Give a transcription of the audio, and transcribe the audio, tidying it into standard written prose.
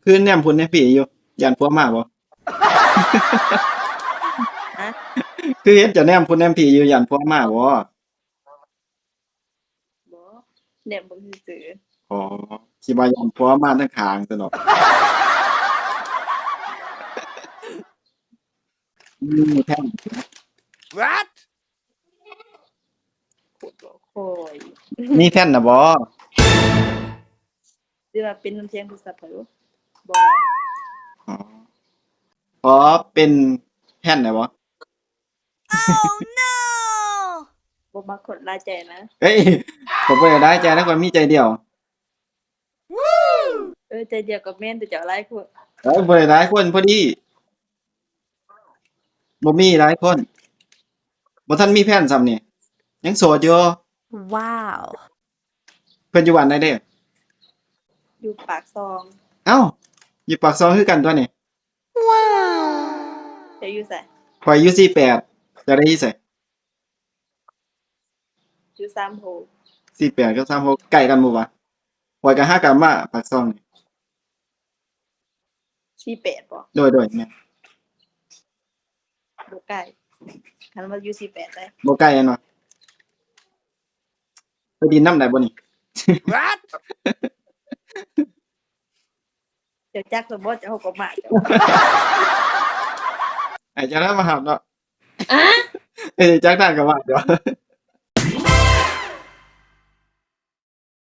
คือแนมพุ่นแนมพี่อยู่ย้านผัวมาบ่ ฮะ คือเฮ็ดจะแนมพุ่นแนมพี่อยู่ย้านผัวมาบ่บ่แหนมเบิ่งซื่ออ๋อคิดว่าย้านผัวมาทางข้างซั้นดอกมีแท่น What? ๆขุดบ่คอย มีแท่นน่ะบ่ หรือว่าเป็นน้ำเสียงโทรศัพท์เขาอยู่บ่ อ๋อขอเป็นแท่นได้บ่ บ่มักคนหลายใจนะ เฮ้ยผมบ่ได้ใจนะคนมีใจเดียว ใจเดียวกับแม่นแต่เจ้าหลายคน บ่ได้หลายคนพอดีบ่มีหลายคนบ่ทันมีแฟนซ้ำนี่ยังโสดอยู่ Wow. เพิ่นอยู่บ้านใดเด้อ อยู่ปากซอง เอ้าอยู่ปากซอยคือกันตัวนี่ จะอยู่ไส ข่อยอยู่48จะได้อยู่ไส อยู่3โห 48กับ36ใกล้กันบ่วะข่อยก็หากลับมาปากซองนี่ 48บ่ โดยแม่น บ่ใกล้คันว่าอยู่48ได้ บ่ไกลอันวะไปดินน้ำได้บ่นี่ What? เจ้าจักสมบ่เจ้าก็มาเจ้า ไอ้จักนั้นมาหาเนาะเอ้ยจักทางก็ว่าเดี๋ยว